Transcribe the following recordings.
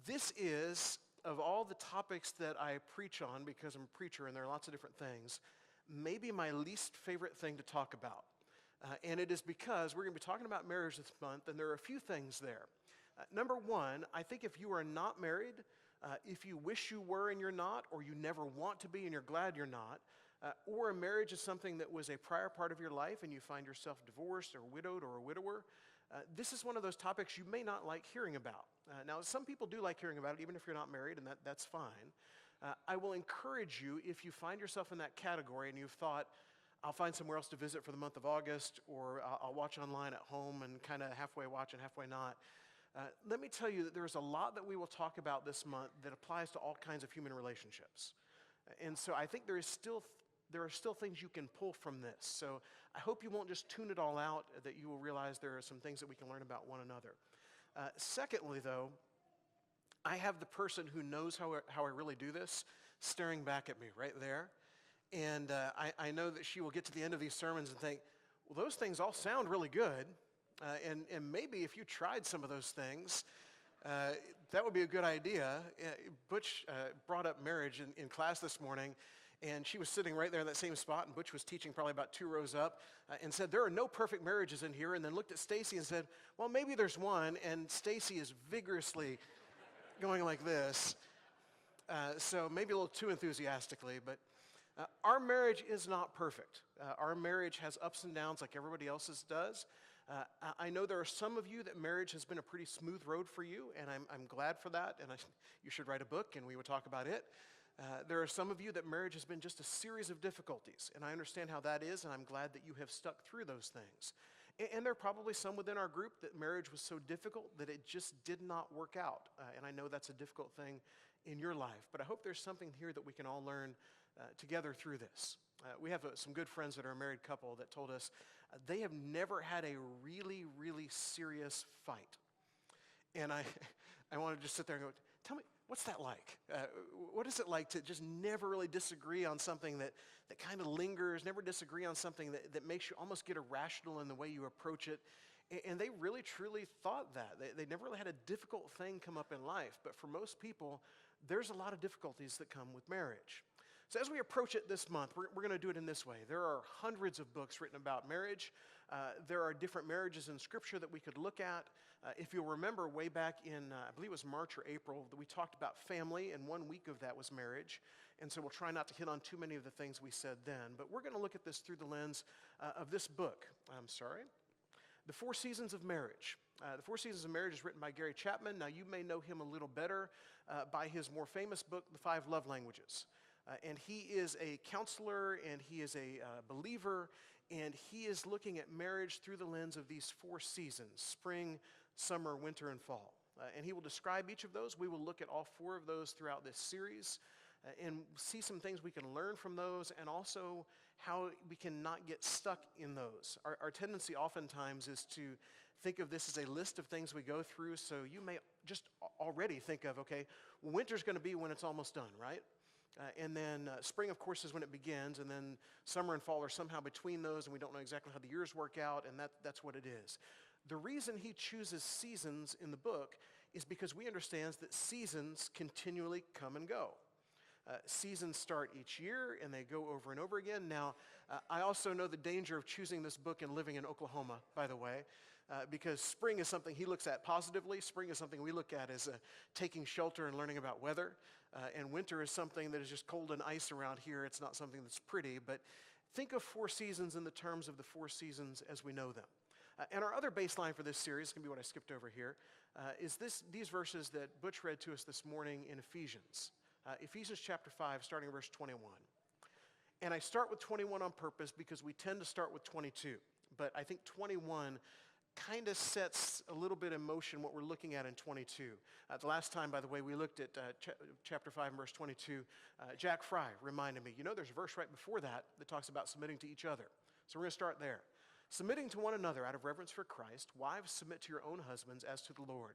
This is, of all the topics that I preach on, because I'm a preacher and there are lots of different things, maybe my least favorite thing to talk about. And it is because we're going to be talking about marriage this month, and there are a few things there. Number one, I think if you are not married, if you wish you were and you're not, or you never want to be and you're glad you're not, or a marriage is something that was a prior part of your life and you find yourself divorced or widowed or a widower, this is one of those topics you may not like hearing about. Now, some people do like hearing about it, even if you're not married, and that's fine. I will encourage you, if you find yourself in that category and you've thought, I'll find somewhere else to visit for the month of August, or I'll watch online at home and kind of halfway watch and halfway not. Let me tell you that there's a lot that we will talk about this month that applies to all kinds of human relationships. And so I think there are still things you can pull from this. So I hope you won't just tune it all out, that you will realize there are some things that we can learn about one another. Secondly, though, I have the person who knows how I really do this staring back at me right there. And I know that she will get to the end of these sermons and think, well, those things all sound really good. And maybe if you tried some of those things, that would be a good idea. Butch brought up marriage in class this morning, and she was sitting right there in that same spot, and Butch was teaching probably about 2 rows up, and said, there are no perfect marriages in here, and then looked at Stacy and said, well, maybe there's one, and Stacy is vigorously going like this, so maybe a little too enthusiastically, but our marriage is not perfect. Our marriage has ups and downs like everybody else's does. I know there are some of you that marriage has been a pretty smooth road for you, and I'm glad for that, and you should write a book, and we would talk about it. There are some of you that marriage has been just a series of difficulties, and I understand how that is, and I'm glad that you have stuck through those things. And there are probably some within our group that marriage was so difficult that it just did not work out, and I know that's a difficult thing in your life, but I hope there's something here that we can all learn together through this. We have some good friends that are a married couple that told us they have never had a really, really serious fight. And I want to just sit there and go, tell me, what's that like? What is it like to just never really disagree on something that kind of lingers, never disagree on something that makes you almost get irrational in the way you approach it? And they really, truly thought that. They never really had a difficult thing come up in life. But for most people, there's a lot of difficulties that come with marriage. So as we approach it this month, we're going to do it in this way. There are hundreds of books written about marriage. There are different marriages in Scripture that we could look at. If you'll remember way back in, I believe it was March or April, that we talked about family, and 1 week of that was marriage. And so we'll try not to hit on too many of the things we said then. But we're going to look at this through the lens of this book. The 4 Seasons of Marriage. The 4 Seasons of Marriage is written by Gary Chapman. Now, you may know him a little better by his more famous book, The 5 Love Languages. And he is a counselor, and he is a believer, and he is looking at marriage through the lens of these 4 seasons: spring, summer, winter, and fall. And he will describe each of those. We will look at all 4 of those throughout this series and see some things we can learn from those, and also how we can not get stuck in those. Our tendency oftentimes is to think of this as a list of things we go through, so you may just already think of, okay, well, winter's going to be when it's almost done, right? And then spring, of course, is when it begins, and then summer and fall are somehow between those, and we don't know exactly how the years work out, and that's what it is. The reason he chooses seasons in the book is because we understand that seasons continually come and go. Seasons start each year, and they go over and over again. Now, I also know the danger of choosing this book and living in Oklahoma, by the way, because spring is something he looks at positively. Spring is something we look at as taking shelter and learning about weather. And winter is something that is just cold and ice around here. It's not something that's pretty. But think of 4 seasons in the terms of the 4 seasons as we know them. And our other baseline for this series, going to be what I skipped over here, is these verses that Butch read to us this morning in Ephesians. Ephesians chapter 5, starting verse 21. And I start with 21 on purpose because we tend to start with 22. But I think 21 kind of sets a little bit in motion what we're looking at in 22. The last time, by the way, we looked at chapter 5 and verse 22, Jack Fry reminded me, there's a verse right before that talks about submitting to each other. So we're going to start there. Submitting to one another out of reverence for Christ, wives, submit to your own husbands as to the Lord.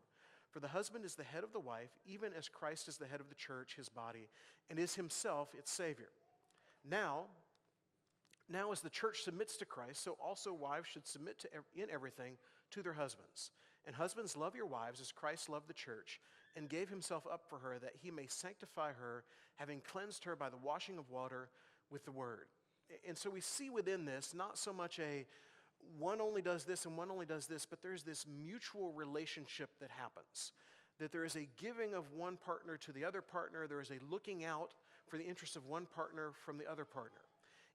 For the husband is the head of the wife, even as Christ is the head of the church, his body, and is himself its Savior. Now as the church submits to Christ, so also wives should submit in everything to their husbands. And husbands, love your wives as Christ loved the church and gave himself up for her that he may sanctify her, having cleansed her by the washing of water with the word. And so we see within this not so much a one only does this and one only does this, but there's this mutual relationship that happens. That there is a giving of one partner to the other partner. There is a looking out for the interests of one partner from the other partner.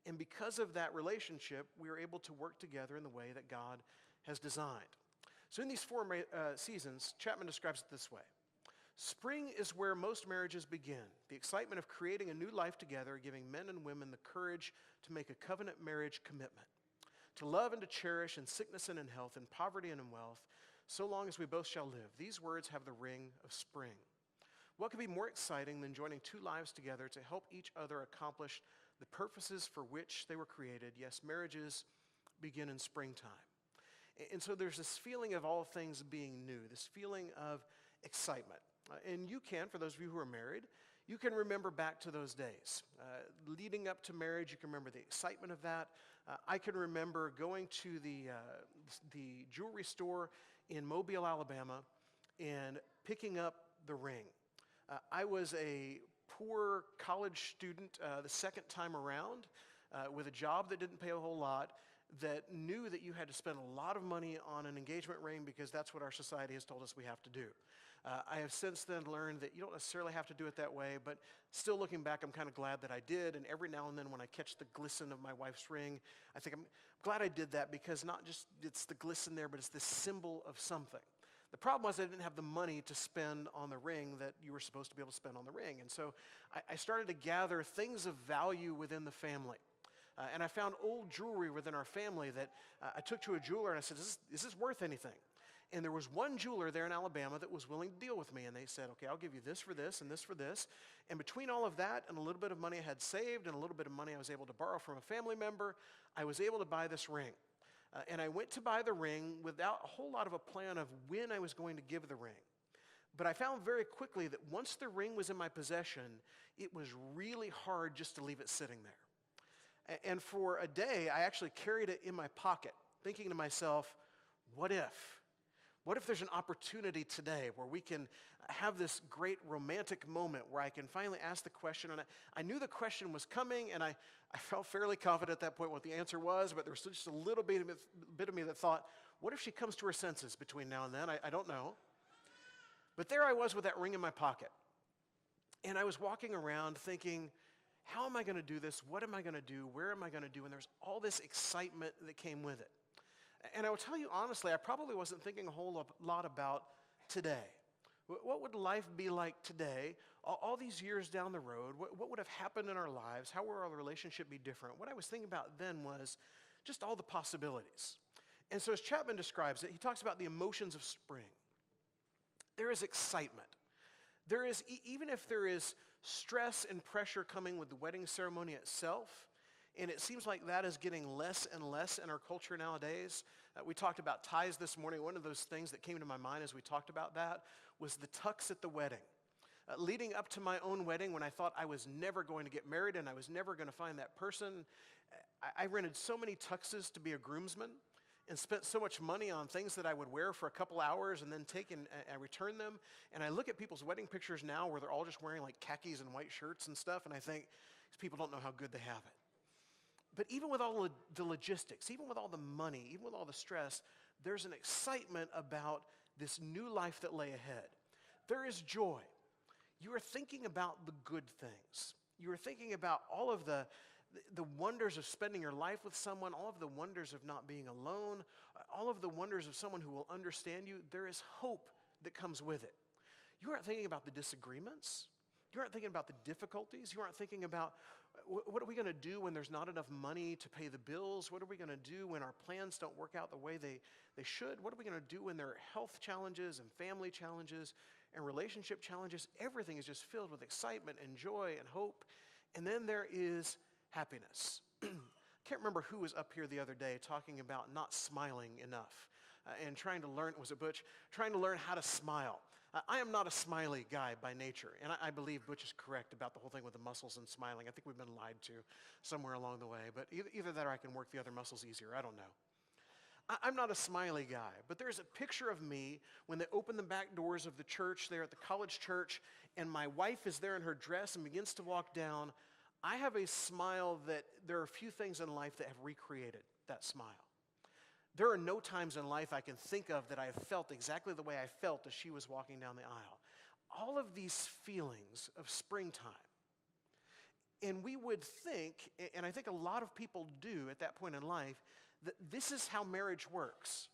And because of that relationship, we are able to work together in the way that God has designed. So in these four seasons, Chapman describes it this way. Spring is where most marriages begin. The excitement of creating a new life together, giving men and women the courage to make a covenant marriage commitment. To love and to cherish in sickness and in health, in poverty and in wealth, so long as we both shall live. These words have the ring of spring. What could be more exciting than joining two lives together to help each other accomplish the purposes for which they were created? Yes, marriages begin in springtime. And so there's this feeling of all things being new, this feeling of excitement. And you can, for those of you who are married, you can remember back to those days. Leading up to marriage, you can remember the excitement of that. I can remember going to the jewelry store in Mobile, Alabama, and picking up the ring. I was a poor college student the second time around with a job that didn't pay a whole lot, that knew that you had to spend a lot of money on an engagement ring because that's what our society has told us we have to do. I have since then learned that you don't necessarily have to do it that way, but still looking back, I'm kind of glad that I did. And every now and then when I catch the glisten of my wife's ring, I think I'm glad I did that because not just it's the glisten there, but it's this symbol of something. The problem was I didn't have the money to spend on the ring that you were supposed to be able to spend on the ring. And so I started to gather things of value within the family. And I found old jewelry within our family that I took to a jeweler and I said, is this worth anything? And there was one jeweler there in Alabama that was willing to deal with me. And they said, okay, I'll give you this for this and this for this. And between all of that and a little bit of money I had saved and a little bit of money I was able to borrow from a family member, I was able to buy this ring. And I went to buy the ring without a whole lot of a plan of when I was going to give the ring. But I found very quickly that once the ring was in my possession, it was really hard just to leave it sitting there. And for a day, I actually carried it in my pocket, thinking to myself, what if? What if there's an opportunity today where we can have this great romantic moment where I can finally ask the question? And I knew the question was coming, and I felt fairly confident at that point what the answer was, but there was just a little bit of me that thought, what if she comes to her senses between now and then? I don't know. But there I was with that ring in my pocket. And I was walking around thinking, how am I going to do this? What am I going to do? Where am I going to do? And there's all this excitement that came with it. And I will tell you honestly, I probably wasn't thinking a whole lot about today. What would life be like today, all these years down the road? What would have happened in our lives? How would our relationship be different? What I was thinking about then was just all the possibilities. And so as Chapman describes it, he talks about the emotions of spring. There is excitement. There is, even if there is stress and pressure coming with the wedding ceremony itself, and it seems like that is getting less and less in our culture nowadays. We talked about ties this morning. One of those things that came to my mind as we talked about that was the tux at the wedding. Leading up to my own wedding, when I thought I was never going to get married and I was never going to find that person, I rented so many tuxes to be a groomsman and spent so much money on things that I would wear for a couple hours and then take and return them. And I look at people's wedding pictures now where they're all just wearing like khakis and white shirts and stuff, and I think these people don't know how good they have it. But even with all the logistics, even with all the money, even with all the stress, there's an excitement about this new life that lay ahead. There is joy. You are thinking about the good things. You are thinking about all of the wonders of spending your life with someone, all of the wonders of not being alone, all of the wonders of someone who will understand you. There is hope that comes with it. You aren't thinking about the disagreements. You aren't thinking about the difficulties. You aren't thinking about what are we going to do when there's not enough money to pay the bills? What are we going to do when our plans don't work out the way they should? What are we going to do when there are health challenges and family challenges and relationship challenges? Everything is just filled with excitement and joy and hope. And then there is happiness. I can't remember who was up here the other day talking about not smiling enough and trying to learn, was it Butch? Trying to learn how to smile. I am not a smiley guy by nature, and I believe Butch is correct about the whole thing with the muscles and smiling. I think we've been lied to somewhere along the way, but either that or I can work the other muscles easier. I don't know. I'm not a smiley guy, but there's a picture of me when they open the back doors of the church there at the college church, and my wife is there in her dress and begins to walk down. I have a smile that there are a few things in life that have recreated that smile. There are no times in life I can think of that I have felt exactly the way I felt as she was walking down the aisle. All of these feelings of springtime. And we would think, and I think a lot of people do at that point in life, that this is how marriage works.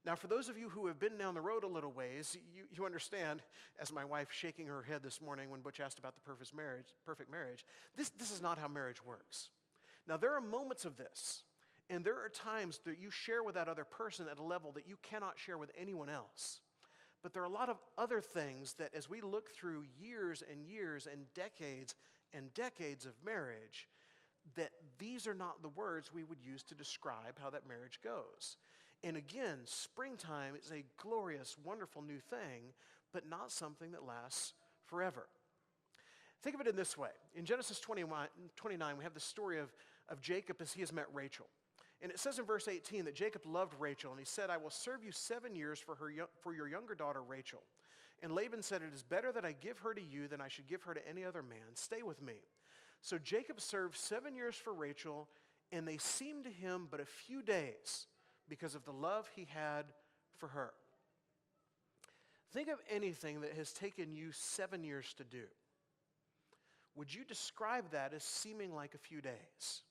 Now, for those of you who have been down the road a little ways, you understand, as my wife shaking her head this morning when Butch asked about the perfect marriage, this is not how marriage works. Now, there are moments of this, and there are times that you share with that other person at a level that you cannot share with anyone else. But there are a lot of other things that as we look through years and years and decades of marriage, that these are not the words we would use to describe how that marriage goes. And again, springtime is a glorious, wonderful new thing, but not something that lasts forever. Think of it in this way. In Genesis 29, we have the story of Jacob as he has met Rachel. And it says in verse 18 that Jacob loved Rachel, and he said, "I will serve you 7 years for your younger daughter Rachel." And Laban said, "It is better that I give her to you than I should give her to any other man. Stay with me." So Jacob served 7 years for Rachel, and they seemed to him but a few days because of the love he had for her. Think of anything that has taken you 7 years to do. Would you describe that as seeming like a few days?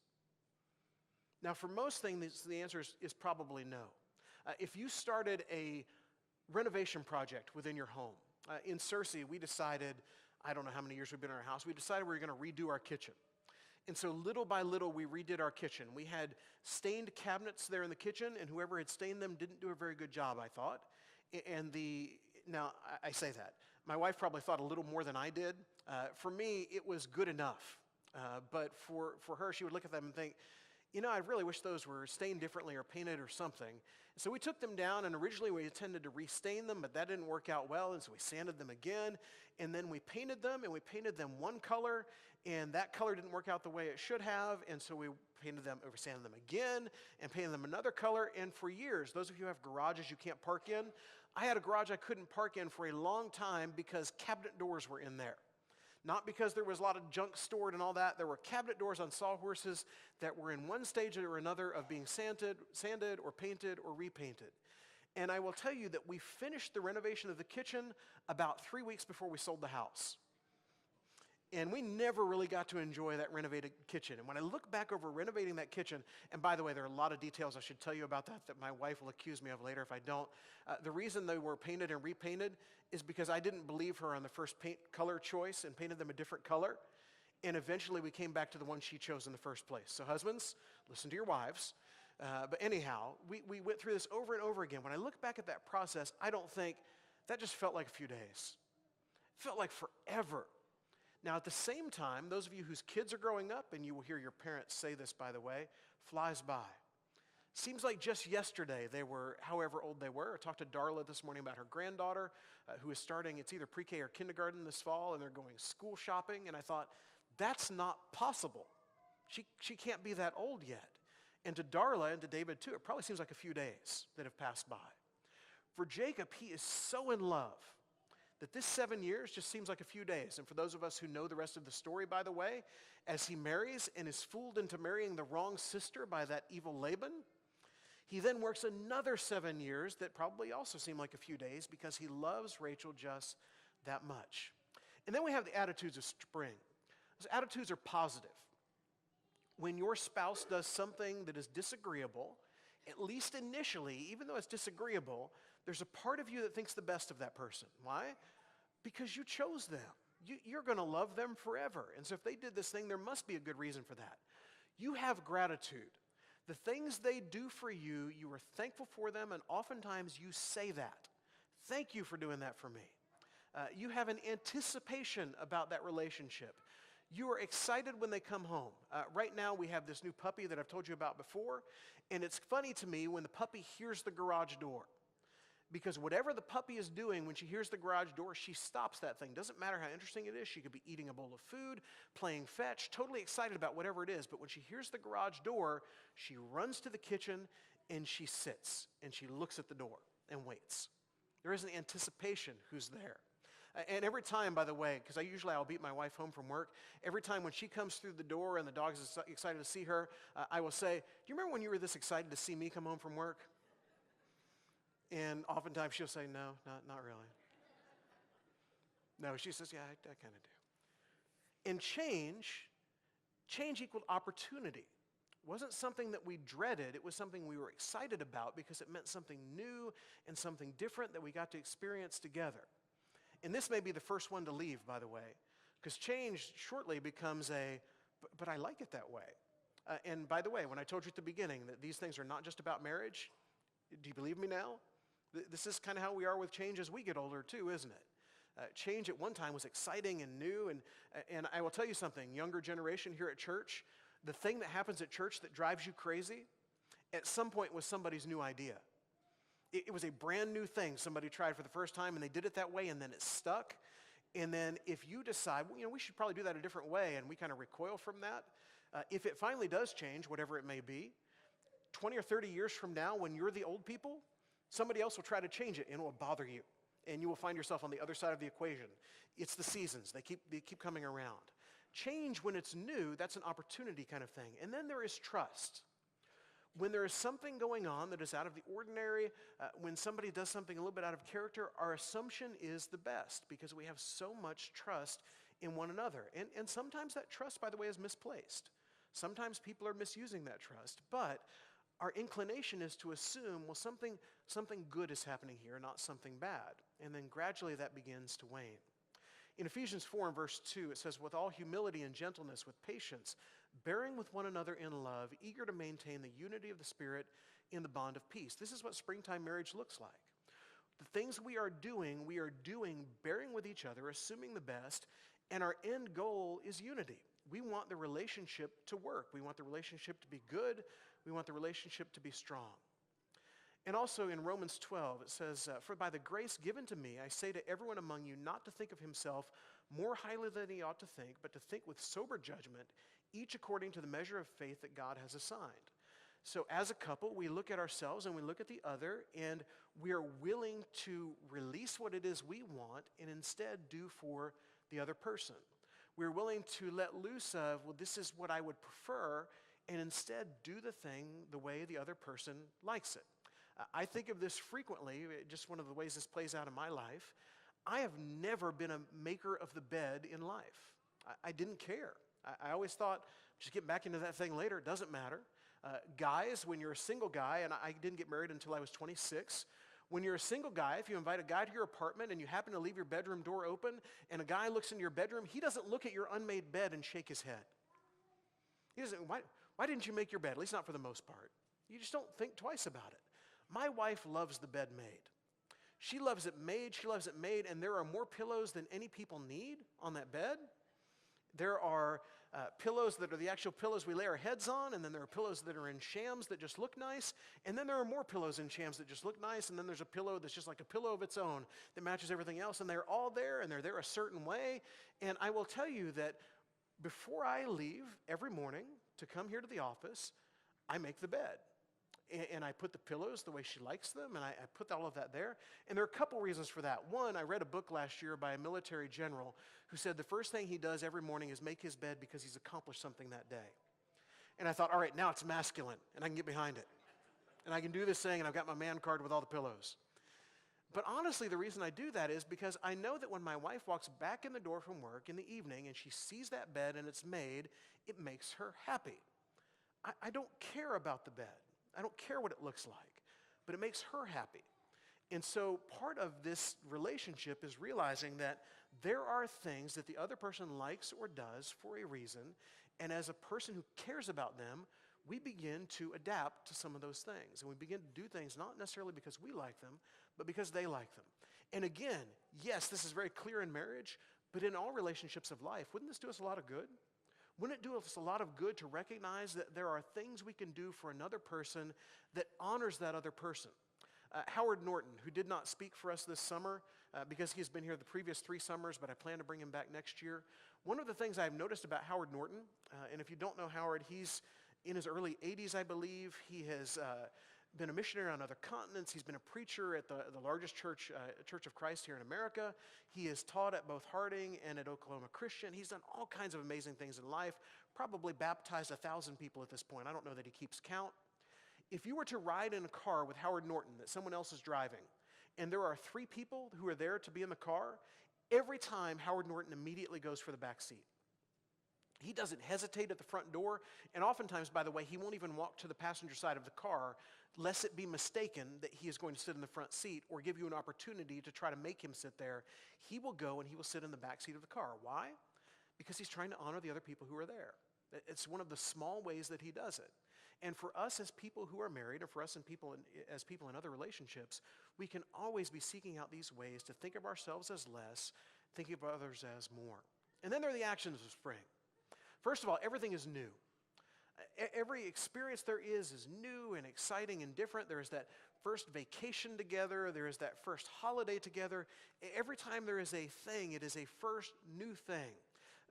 Now, for most things, the answer is probably no. If you started a renovation project within your home, in Searcy, we decided, I don't know how many years we've been in our house, we decided we were going to redo our kitchen. And so little by little, we redid our kitchen. We had stained cabinets there in the kitchen, and whoever had stained them didn't do a very good job, I thought. Now, I say that. My wife probably thought a little more than I did. For me, it was good enough. But for her, she would look at them and think, I really wish those were stained differently or painted or something. So we took them down, and originally we intended to restain them, but that didn't work out well, and so we sanded them again, and then we painted them, and we painted them one color, and that color didn't work out the way it should have, and so we sanded them again, and painted them another color, and for years, those of you who have garages you can't park in, I had a garage I couldn't park in for a long time because cabinet doors were in there. Not because there was a lot of junk stored and all that. There were cabinet doors on sawhorses that were in one stage or another of being sanded or painted or repainted. And I will tell you that we finished the renovation of the kitchen about 3 weeks before we sold the house. And we never really got to enjoy that renovated kitchen. And when I look back over renovating that kitchen, and by the way, there are a lot of details I should tell you about that my wife will accuse me of later if I don't. The reason they were painted and repainted is because I didn't believe her on the first paint color choice and painted them a different color. And eventually we came back to the one she chose in the first place. So husbands, listen to your wives. But anyhow, we went through this over and over again. When I look back at that process, I don't think that just felt like a few days. It felt like forever. Now, at the same time, those of you whose kids are growing up, and you will hear your parents say this, by the way, flies by. Seems like just yesterday they were, however old they were. I talked to Darla this morning about her granddaughter who is starting, it's either pre-K or kindergarten this fall, and they're going school shopping, and I thought, that's not possible. She can't be that old yet. And to Darla and to David too, it probably seems like a few days that have passed by. For Jacob, he is so in love that this 7 years just seems like a few days. And for those of us who know the rest of the story, by the way, as he marries and is fooled into marrying the wrong sister by that evil Laban, he then works another 7 years that probably also seem like a few days because he loves Rachel just that much. And then we have the attitudes of spring. Those attitudes are positive. When your spouse does something that is disagreeable, at least initially, even though it's disagreeable, there's a part of you that thinks the best of that person. Why? Because you chose them. You're going to love them forever. And so if they did this thing, there must be a good reason for that. You have gratitude. The things they do for you, you are thankful for them, and oftentimes you say that. Thank you for doing that for me. You have an anticipation about that relationship. You are excited when they come home. Right now we have this new puppy that I've told you about before, and it's funny to me when the puppy hears the garage door. Because whatever the puppy is doing when she hears the garage door, she stops that thing. Doesn't matter how interesting it is. She could be eating a bowl of food, playing fetch, totally excited about whatever it is. But when she hears the garage door, she runs to the kitchen and she sits, and she looks at the door and waits. There is an anticipation who's there. And every time, by the way, because I'll beat my wife home from work, every time when she comes through the door and the dog is excited to see her, I will say, do you remember when you were this excited to see me come home from work? And oftentimes she'll say, no, not really. No, she says, yeah, I kind of do. And change equaled opportunity. It wasn't something that we dreaded. It was something we were excited about because it meant something new and something different that we got to experience together. And this may be the first one to leave, by the way, because change shortly becomes but I like it that way. And by the way, when I told you at the beginning that these things are not just about marriage, do you believe me now? This is kind of how we are with change as we get older too, isn't it? Change at one time was exciting and new, and I will tell you something, younger generation here at church, the thing that happens at church that drives you crazy, at some point was somebody's new idea. It was a brand new thing somebody tried for the first time, and they did it that way, and then it stuck. And then if you decide, well, we should probably do that a different way, and we kind of recoil from that, if it finally does change, whatever it may be, 20 or 30 years from now, when you're the old people, somebody else will try to change it, and it will bother you. And you will find yourself on the other side of the equation. It's the seasons. They keep coming around. Change, when it's new, that's an opportunity kind of thing. And then there is trust. When there is something going on that is out of the ordinary, when somebody does something a little bit out of character, our assumption is the best because we have so much trust in one another. And sometimes that trust, by the way, is misplaced. Sometimes people are misusing that trust. But our inclination is to assume, well, something good is happening here, not something bad. And then gradually that begins to wane. In Ephesians 4 and verse 2, it says, with all humility and gentleness, with patience, bearing with one another in love, eager to maintain the unity of the Spirit in the bond of peace. This is what springtime marriage looks like. The things we are doing bearing with each other, assuming the best, and our end goal is unity. We want the relationship to work. We want the relationship to be good. We want the relationship to be strong. And also in Romans 12, it says, for by the grace given to me, I say to everyone among you not to think of himself more highly than he ought to think, but to think with sober judgment, each according to the measure of faith that God has assigned. So as a couple, we look at ourselves and we look at the other, and we are willing to release what it is we want and instead do for the other person. We're willing to let loose of, well, this is what I would prefer, and instead do the thing the way the other person likes it. I think of this frequently, just one of the ways this plays out in my life. I have never been a maker of the bed in life. I didn't care. I always thought, just get back into that thing later, it doesn't matter. Guys, when you're a single guy, and I didn't get married until I was 26, when you're a single guy, if you invite a guy to your apartment and you happen to leave your bedroom door open and a guy looks into your bedroom, he doesn't look at your unmade bed and shake his head. He doesn't, why didn't you make your bed? At least not for the most part. You just don't think twice about it. My wife loves the bed made. She loves it made, and there are more pillows than any people need on that bed. There are pillows that are the actual pillows we lay our heads on, and then there are pillows that are in shams that just look nice, and then there are more pillows in shams that just look nice, and then there's a pillow that's just like a pillow of its own that matches everything else, and they're all there, and they're there a certain way. And I will tell you that before I leave every morning to come here to the office, I make the bed. And I put the pillows the way she likes them, and I put all of that there. And there are a couple reasons for that. One, I read a book last year by a military general who said the first thing he does every morning is make his bed because he's accomplished something that day. And I thought, all right, now it's masculine, and I can get behind it. And I can do this thing, and I've got my man card with all the pillows. But honestly, the reason I do that is because I know that when my wife walks back in the door from work in the evening and she sees that bed and it's made, it makes her happy. I don't care about the bed. I don't care what it looks like, but it makes her happy. And so part of this relationship is realizing that there are things that the other person likes or does for a reason, and as a person who cares about them, we begin to adapt to some of those things. And we begin to do things not necessarily because we like them, but because they like them. And again, yes, this is very clear in marriage, but in all relationships of life, wouldn't this do us a lot of good? Wouldn't it do us a lot of good to recognize that there are things we can do for another person that honors that other person? Howard Norton, who did not speak for us this summer because he's been here the previous 3 summers, but I plan to bring him back next year. One of the things I've noticed about Howard Norton, and if you don't know Howard, he's in his early 80s, I believe. He has been a missionary on other continents. He's been a preacher at the largest church, Church of Christ here in America. He has taught at both Harding and at Oklahoma Christian. He's done all kinds of amazing things in life, probably baptized 1,000 people at this point. I don't know that he keeps count. If you were to ride in a car with Howard Norton that someone else is driving, and there are 3 people who are there to be in the car, every time Howard Norton immediately goes for the back seat. He doesn't hesitate at the front door, and oftentimes, by the way, he won't even walk to the passenger side of the car lest it be mistaken that he is going to sit in the front seat or give you an opportunity to try to make him sit there. He will go and he will sit in the back seat of the car. Why? Because he's trying to honor the other people who are there. It's one of the small ways that he does it. And for us as people who are married, or for us as people in other relationships, we can always be seeking out these ways to think of ourselves as less, thinking of others as more. And then there are the actions of spring. First of all, everything is new. Every experience there is new and exciting and different. There is that first vacation together. There is that first holiday together. Every time there is a thing, it is a first new thing.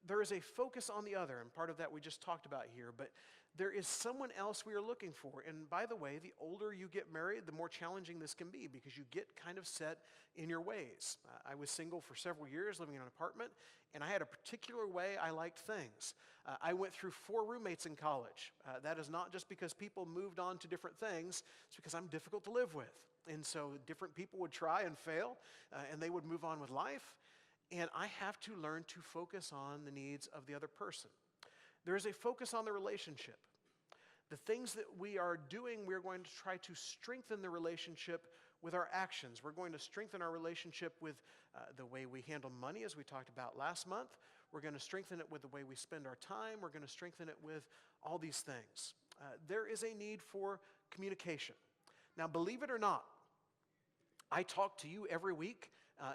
There is a focus on the other, and part of that we just talked about here, but there is someone else we are looking for. And by the way, the older you get married, the more challenging this can be because you get kind of set in your ways. I was single for several years, living in an apartment, and I had a particular way I liked things. I went through 4 roommates in college. That is not just because people moved on to different things, it's because I'm difficult to live with. And so different people would try and fail, and they would move on with life. And I have to learn to focus on the needs of the other person. There is a focus on the relationship. The things that we are doing, we're going to try to strengthen the relationship with our actions. We're going to strengthen our relationship with the way we handle money, as we talked about last month. We're going to strengthen it with the way we spend our time. We're going to strengthen it with all these things. There is a need for communication. Now, believe it or not, I talk to you every week,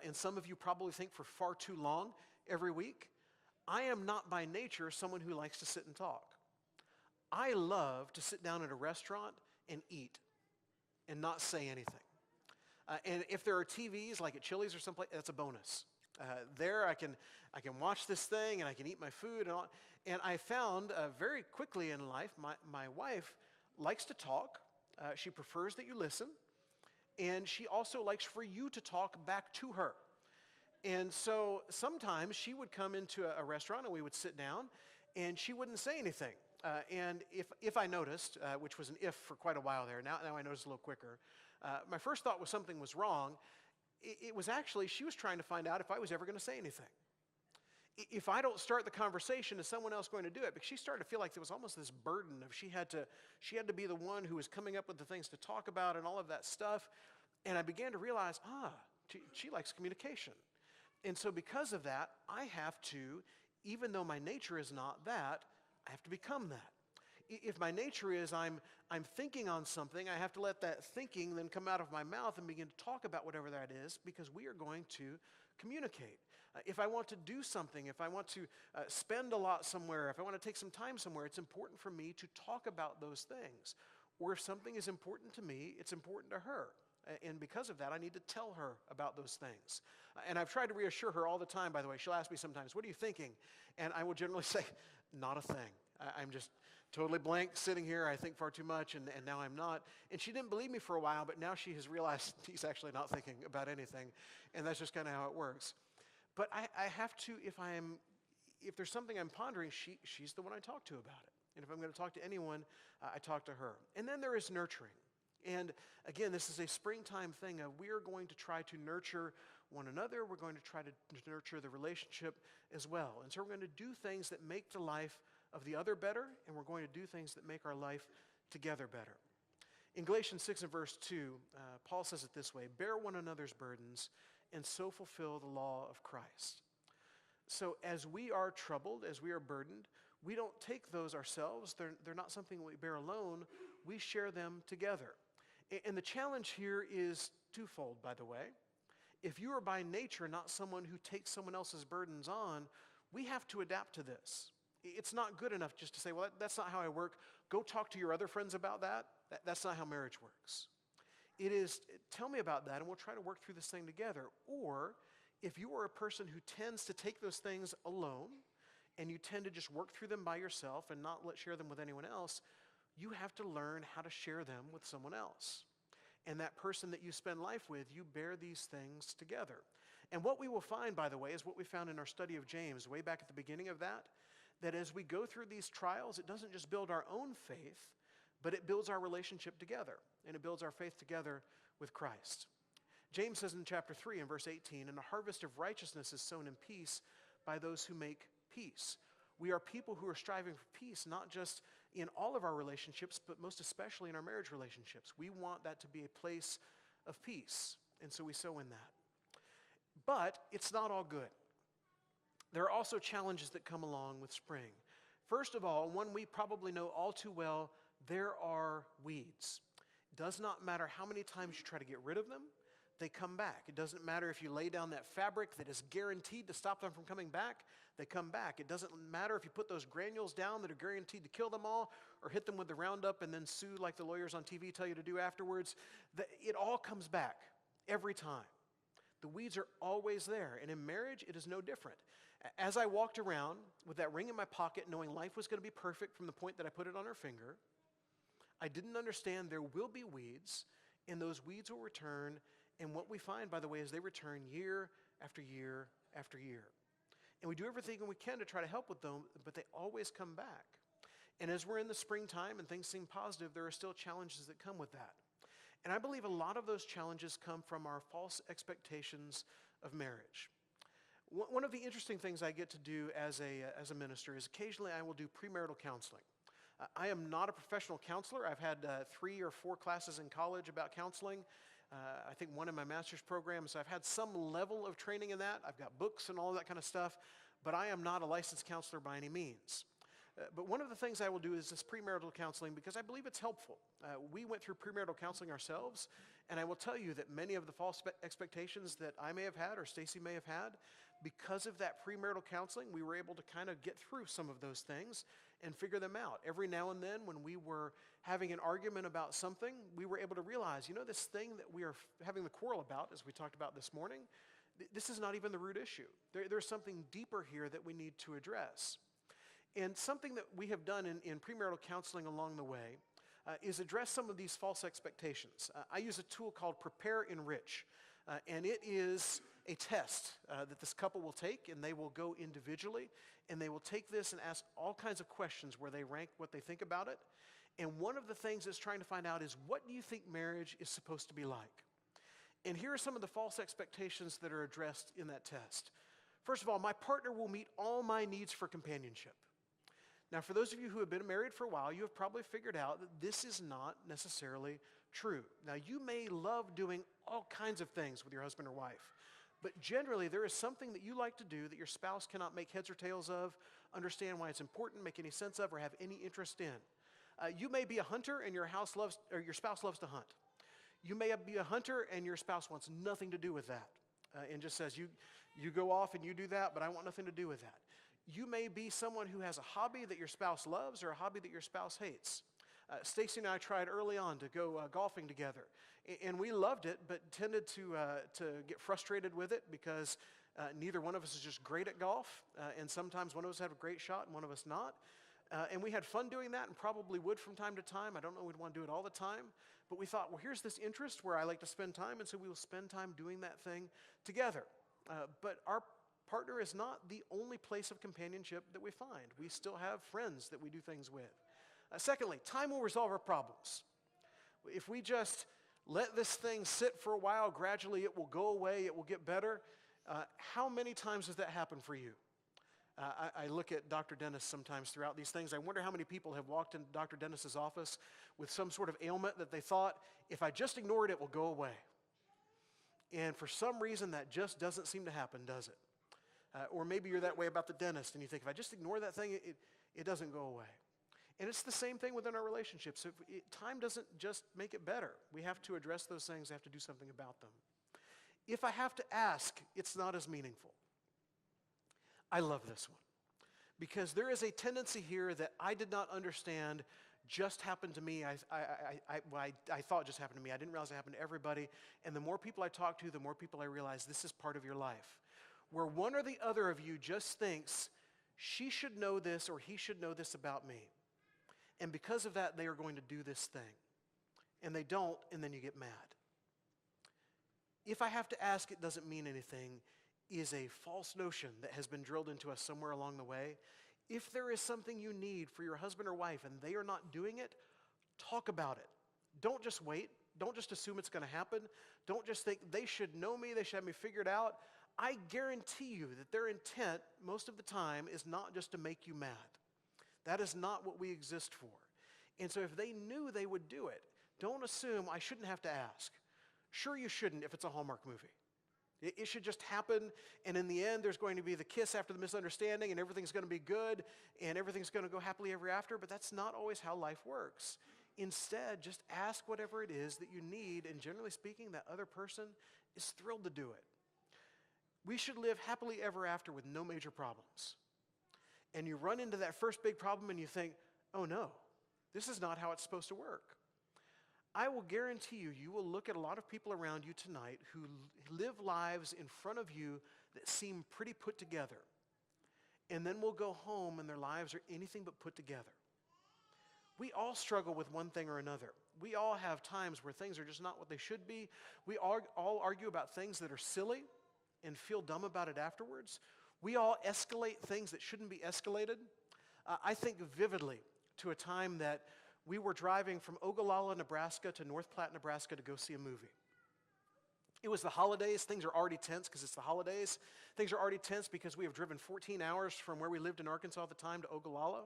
and some of you probably think for far too long every week. I am not by nature someone who likes to sit and talk. I love to sit down at a restaurant and eat and not say anything. And if there are TVs like at Chili's or someplace, that's a bonus. There I can watch this thing and I can eat my food and all. And I found very quickly in life, my wife likes to talk. She prefers that you listen. And she also likes for you to talk back to her. And so sometimes she would come into a restaurant and we would sit down and she wouldn't say anything. And if I noticed, which was an if for quite a while there, now I notice a little quicker, my first thought was something was wrong. It was actually she was trying to find out if I was ever going to say anything. If I don't start the conversation, is someone else going to do it? Because she started to feel like there was almost this burden of she had to be the one who was coming up with the things to talk about and all of that stuff. And I began to realize, she likes communication. And so because of that, I have to, even though my nature is not that, I have to become that. If my nature is I'm thinking on something, I have to let that thinking then come out of my mouth and begin to talk about whatever that is, because we are going to communicate. If I want to do something, if I want to spend a lot somewhere, if I want to take some time somewhere, it's important for me to talk about those things. Or if something is important to me, it's important to her. And because of that, I need to tell her about those things. And I've tried to reassure her all the time, by the way. She'll ask me sometimes, what are you thinking? And I will generally say, not a thing. I'm just totally blank sitting here. I think far too much, and now I'm not. And she didn't believe me for a while, but now she has realized he's actually not thinking about anything. And that's just kind of how it works. But I have to, if there's something I'm pondering, she's the one I talk to about it. And if I'm going to talk to anyone, I talk to her. And then there is nurturing. And again, this is a springtime thing. We are going to try to nurture one another. We're going to try to nurture the relationship as well. And so we're going to do things that make the life of the other better, and we're going to do things that make our life together better. In Galatians 6 and verse 2, Paul says it this way, bear one another's burdens and so fulfill the law of Christ. So as we are troubled, as we are burdened, we don't take those ourselves. They're not something we bear alone. We share them together. And the challenge here is twofold, by the way. If you are by nature not someone who takes someone else's burdens on, we have to adapt to this. It's not good enough just to say, well, that's not how I work. Go talk to your other friends about that. That's not how marriage works. It is, tell me about that, and we'll try to work through this thing together. Or if you are a person who tends to take those things alone, and you tend to just work through them by yourself and not share them with anyone else, you have to learn how to share them with someone else. And that person that you spend life with, you bear these things together. And what we will find, by the way, is what we found in our study of James way back at the beginning of that as we go through these trials, it doesn't just build our own faith, but it builds our relationship together, and it builds our faith together with Christ. James says in chapter 3 and verse 18, "And a harvest of righteousness is sown in peace by those who make peace." We are people who are striving for peace, not just in all of our relationships, but most especially in our marriage relationships. We want that to be a place of peace, and so we sow in that. But it's not all good. There are also challenges that come along with spring. First of all, one we probably know all too well, there are weeds. It does not matter how many times you try to get rid of them, they come back. It doesn't matter if you lay down that fabric that is guaranteed to stop them from coming back, they come back. It doesn't matter if you put those granules down that are guaranteed to kill them all, or hit them with the Roundup and then sue like the lawyers on TV tell you to do afterwards. It all comes back every time. The weeds are always there, and in marriage, it is no different. As I walked around with that ring in my pocket, knowing life was going to be perfect from the point that I put it on her finger, I didn't understand there will be weeds, and those weeds will return. And what we find, by the way, is they return year after year after year. And we do everything we can to try to help with them, but they always come back. And as we're in the springtime and things seem positive, there are still challenges that come with that. And I believe a lot of those challenges come from our false expectations of marriage. One of the interesting things I get to do as a minister is occasionally I will do premarital counseling. I am not a professional counselor. I've had 3 or 4 classes in college about counseling. I think one in my master's program, so I've had some level of training in that. I've got books and all that kind of stuff, but I am not a licensed counselor by any means. But one of the things I will do is this premarital counseling because I believe it's helpful. We went through premarital counseling ourselves, and I will tell you that many of the false expectations that I may have had or Stacy may have had, because of that premarital counseling, we were able to kind of get through some of those things and figure them out. Every now and then when we were having an argument about something, we were able to realize, this thing that we are having the quarrel about, as we talked about this morning, this is not even the root issue. There's something deeper here that we need to address. And something that we have done in premarital counseling along the way is address some of these false expectations. I use a tool called Prepare Enrich, and it is a test that this couple will take, and they will go individually, and they will take this and ask all kinds of questions where they rank what they think about it. And one of the things it's trying to find out is, what do you think marriage is supposed to be like? And here are some of the false expectations that are addressed in that test. First of all, my partner will meet all my needs for companionship. Now, for those of you who have been married for a while, you have probably figured out that this is not necessarily true. Now, you may love doing all kinds of things with your husband or wife, but generally there is something that you like to do that your spouse cannot make heads or tails of, understand why it's important, make any sense of, or have any interest in. You may be a hunter and your spouse loves to hunt. You may be a hunter and your spouse wants nothing to do with that and just says, you go off and you do that, but I want nothing to do with that. You may be someone who has a hobby that your spouse loves or a hobby that your spouse hates. Stacy and I tried early on to go golfing together, and we loved it, but tended to get frustrated with it because neither one of us is just great at golf, and sometimes one of us have a great shot and one of us not. And we had fun doing that and probably would from time to time. I don't know we'd want to do it all the time, but we thought, well, here's this interest where I like to spend time, and so we will spend time doing that thing together. But our partner is not the only place of companionship that we find. We still have friends that we do things with. Secondly, time will resolve our problems. If we just let this thing sit for a while, gradually it will go away, it will get better. How many times has that happened for you? I look at Dr. Dennis sometimes throughout these things. I wonder how many people have walked into Dr. Dennis's office with some sort of ailment that they thought, if I just ignore it, it will go away. And for some reason, that just doesn't seem to happen, does it? Or maybe you're that way about the dentist, and you think, if I just ignore that thing, it doesn't go away. And it's the same thing within our relationships. Time doesn't just make it better. We have to address those things. We have to do something about them. If I have to ask, it's not as meaningful. I love this one because there is a tendency here that I did not understand just happened to me. I thought just happened to me. I didn't realize it happened to everybody. And the more people I talk to, the more people I realize this is part of your life, where one or the other of you just thinks she should know this or he should know this about me. And because of that, they are going to do this thing. And they don't, and then you get mad. If I have to ask, it doesn't mean anything, is a false notion that has been drilled into us somewhere along the way. If there is something you need for your husband or wife and they are not doing it, talk about it. Don't just wait. Don't just assume it's going to happen. Don't just think they should know me, they should have me figured out. I guarantee you that their intent most of the time is not just to make you mad. That is not what we exist for. And so if they knew they would do it, don't assume I shouldn't have to ask. Sure, you shouldn't if it's a Hallmark movie. It should just happen, and in the end, there's going to be the kiss after the misunderstanding, and everything's going to be good, and everything's going to go happily ever after, but that's not always how life works. Instead, just ask whatever it is that you need, and generally speaking, that other person is thrilled to do it. We should live happily ever after with no major problems. And you run into that first big problem, and you think, oh no, this is not how it's supposed to work. I will guarantee you, you will look at a lot of people around you tonight who live lives in front of you that seem pretty put together. And then we'll go home and their lives are anything but put together. We all struggle with one thing or another. We all have times where things are just not what they should be. We all argue about things that are silly and feel dumb about it afterwards. We all escalate things that shouldn't be escalated. I think vividly to a time that we were driving from Ogallala, Nebraska to North Platte, Nebraska to go see a movie. It was the holidays. Things are already tense because it's the holidays. Things are already tense because we have driven 14 hours from where we lived in Arkansas at the time to Ogallala.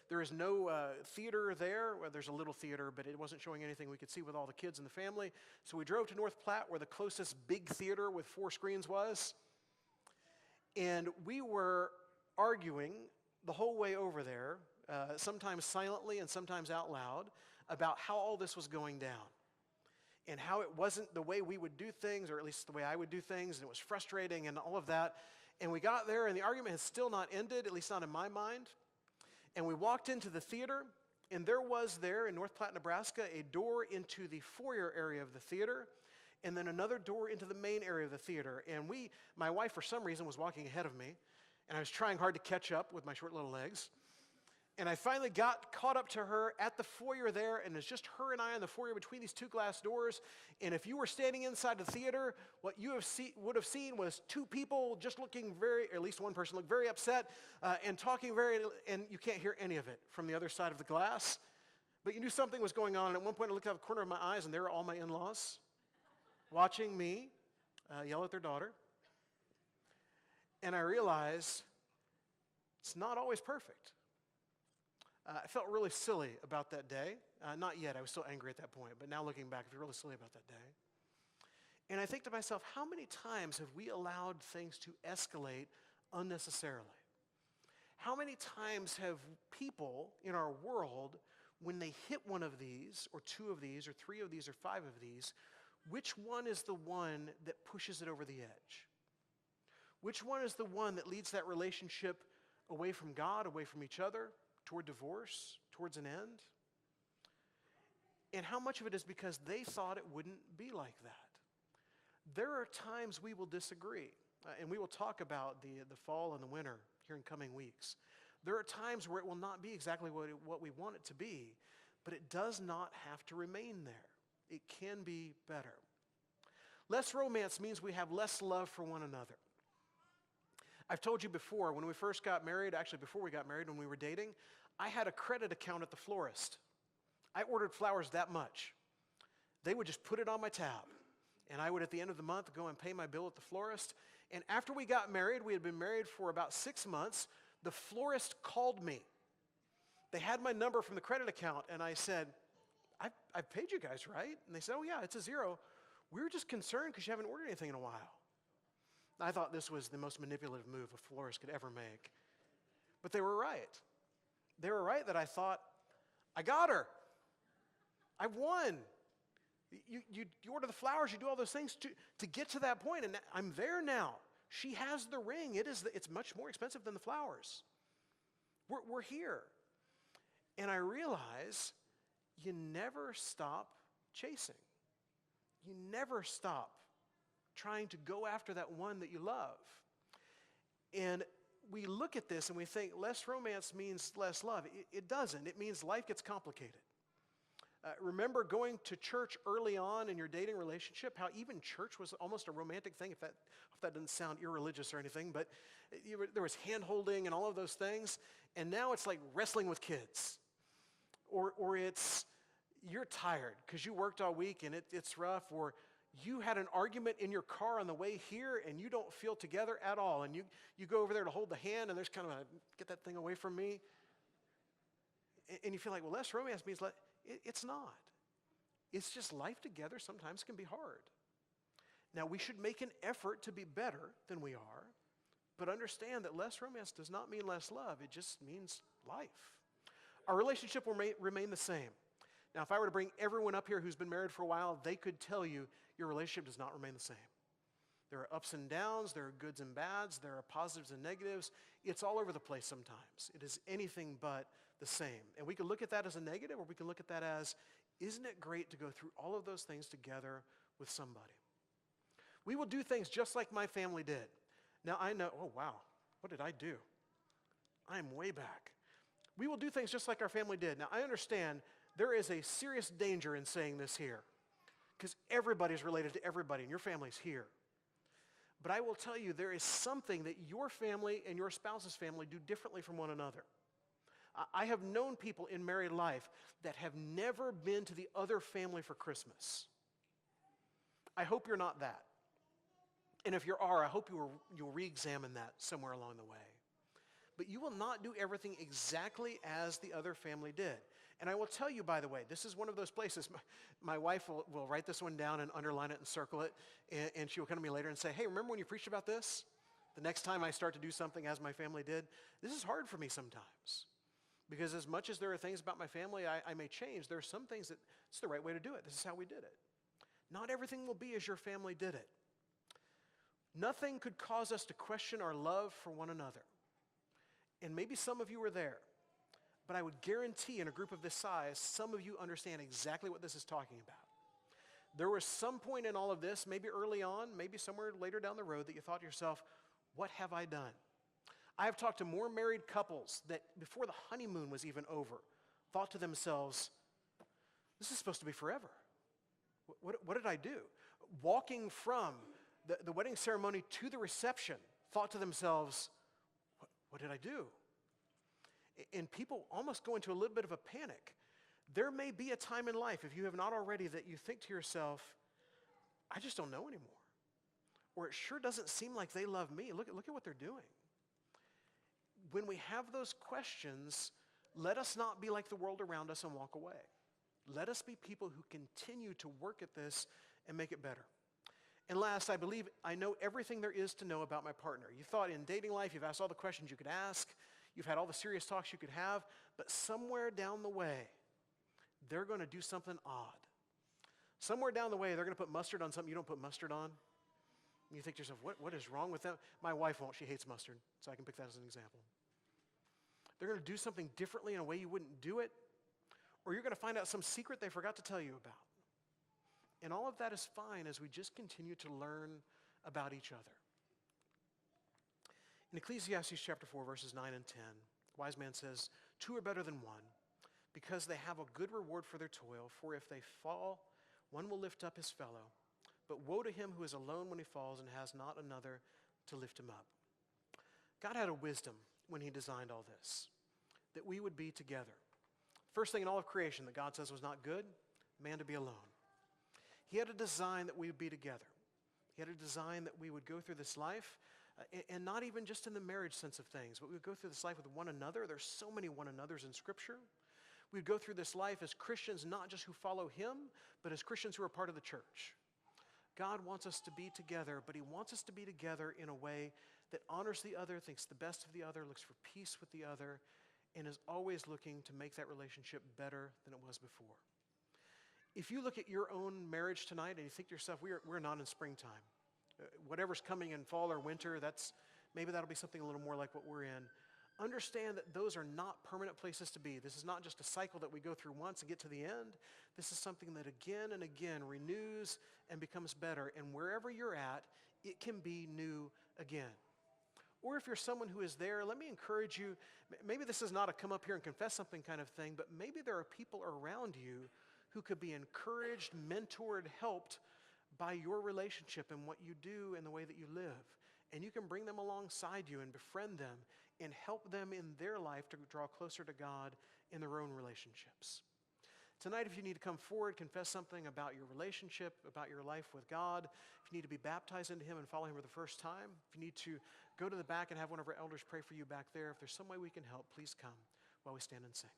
There is no theater there. Well, there's a little theater, but it wasn't showing anything we could see with all the kids and the family. So we drove to North Platte where the closest big theater with 4 screens was. And we were arguing the whole way over there, sometimes silently and sometimes out loud, about how all this was going down and how it wasn't the way we would do things, or at least the way I would do things, and it was frustrating and all of that. And we got there, and the argument has still not ended, at least not in my mind. And we walked into the theater, and there was there in North Platte, Nebraska, a door into the foyer area of the theater, and then another door into the main area of the theater. And my wife, for some reason, was walking ahead of me, and I was trying hard to catch up with my short little legs. And I finally got caught up to her at the foyer there, and it's just her and I in the foyer between these 2 glass doors. And if you were standing inside the theater, what you would have seen was 2 people just looking at least one person looked very upset and talking and you can't hear any of it from the other side of the glass. But you knew something was going on, and at one point I looked out the corner of my eyes, and there were all my in-laws watching me yell at their daughter. And I realized it's not always perfect. I felt really silly about that day. Not yet, I was still angry at that point, but now looking back, I feel really silly about that day. And I think to myself, how many times have we allowed things to escalate unnecessarily? How many times have people in our world, when they hit one of these, or 2 of these, or 3 of these, or 5 of these, which one is the one that pushes it over the edge? Which one is the one that leads that relationship away from God, away from each other, toward divorce, towards an end? And how much of it is because they thought it wouldn't be like that? There are times we will disagree, and we will talk about the fall and the winter here in coming weeks. There are times where it will not be exactly what we want it to be, but it does not have to remain there. It can be better. Less romance means we have less love for one another. I've told you before, when we first got married, actually before we got married, when we were dating, I had a credit account at the florist. I ordered flowers that much. They would just put it on my tab. And I would, at the end of the month, go and pay my bill at the florist. And after we got married, we had been married for about 6 months, the florist called me. They had my number from the credit account, and I said, I've paid you guys, right? And they said, oh yeah, it's a 0. We were just concerned because you haven't ordered anything in a while. I thought this was the most manipulative move a florist could ever make. But they were right. They were right that I thought, I got her. I won. You order the flowers, you do all those things to get to that point, and I'm there now. She has the ring. It's much more expensive than the flowers. We're here. And I realize you never stop chasing. You never stop trying to go after that one that you love. And we look at this and we think less romance means less love. It doesn't. It means life gets complicated. Remember going to church early on in your dating relationship, how even church was almost a romantic thing, if that doesn't sound irreligious or anything, but there was hand-holding and all of those things, and now it's like wrestling with kids. Or it's you're tired because you worked all week and it's rough, or you had an argument in your car on the way here and you don't feel together at all, and you go over there to hold the hand and there's kind of a, get that thing away from me. And you feel like, well, less romance means less. It's not. It's just life together sometimes can be hard. Now, we should make an effort to be better than we are, but understand that less romance does not mean less love. It just means life. Our relationship will remain the same. Now, if I were to bring everyone up here who's been married for a while, they could tell you your relationship does not remain the same. There are ups and downs, there are goods and bads, there are positives and negatives. It's all over the place sometimes. It is anything but the same. And we can look at that as a negative, or we can look at that as, isn't it great to go through all of those things together with somebody? We will do things just like my family did. Now I know, oh wow, what did I do? I'm way back. We will do things just like our family did. Now I understand there is a serious danger in saying this here, because everybody's related to everybody, and your family's here. But I will tell you, there is something that your family and your spouse's family do differently from one another. I have known people in married life that have never been to the other family for Christmas. I hope you're not that. And if you are, I hope you'll re-examine that somewhere along the way. But you will not do everything exactly as the other family did. And I will tell you, by the way, this is one of those places. My wife will write this one down and underline it and circle it, and she will come to me later and say, hey, remember when you preached about this? The next time I start to do something as my family did, this is hard for me sometimes. Because as much as there are things about my family I may change, there are some things that it's the right way to do it. This is how we did it. Not everything will be as your family did it. Nothing could cause us to question our love for one another. And maybe some of you are there. But I would guarantee in a group of this size, some of you understand exactly what this is talking about. There was some point in all of this, maybe early on, maybe somewhere later down the road, that you thought to yourself, what have I done? I have talked to more married couples that before the honeymoon was even over, thought to themselves, this is supposed to be forever. What did I do? Walking from the wedding ceremony to the reception, thought to themselves, what did I do? And people almost go into a little bit of a panic. There may be a time in life, if you have not already, that you think to yourself, I just don't know anymore. Or it sure doesn't seem like they love me. Look at what they're doing. When we have those questions, let us not be like the world around us and walk away. Let us be people who continue to work at this and make it better. And last, I know everything there is to know about my partner. You thought in dating life, you've asked all the questions you could ask. You've had all the serious talks you could have. But somewhere down the way, they're going to do something odd. Somewhere down the way, they're going to put mustard on something you don't put mustard on. And you think to yourself, what is wrong with them? My wife won't. She hates mustard, so I can pick that as an example. They're going to do something differently in a way you wouldn't do it. Or you're going to find out some secret they forgot to tell you about. And all of that is fine as we just continue to learn about each other. In Ecclesiastes chapter 4, verses 9 and 10, the wise man says, 2 are better than one, because they have a good reward for their toil. For if they fall, one will lift up his fellow. But woe to him who is alone when he falls and has not another to lift him up. God had a wisdom when he designed all this, that we would be together. First thing in all of creation that God says was not good, man to be alone. He had a design that we would be together. He had a design that we would go through this life, and not even just in the marriage sense of things, but we would go through this life with one another. There's so many one another's in Scripture. We would go through this life as Christians, not just who follow him, but as Christians who are part of the church. God wants us to be together, but he wants us to be together in a way that honors the other, thinks the best of the other, looks for peace with the other, and is always looking to make that relationship better than it was before. If you look at your own marriage tonight and you think to yourself, we're not in springtime. Whatever's coming in fall or winter, maybe that'll be something a little more like what we're in. Understand that those are not permanent places to be. This is not just a cycle that we go through once and get to the end. This is something that again and again renews and becomes better. And wherever you're at, it can be new again. Or if you're someone who is there, let me encourage you. Maybe this is not a come up here and confess something kind of thing, but maybe there are people around you who could be encouraged, mentored, helped by your relationship and what you do and the way that you live. And you can bring them alongside you and befriend them and help them in their life to draw closer to God in their own relationships. Tonight, if you need to come forward, confess something about your relationship, about your life with God, if you need to be baptized into Him and follow Him for the first time, if you need to go to the back and have one of our elders pray for you back there, if there's some way we can help, please come while we stand and sing.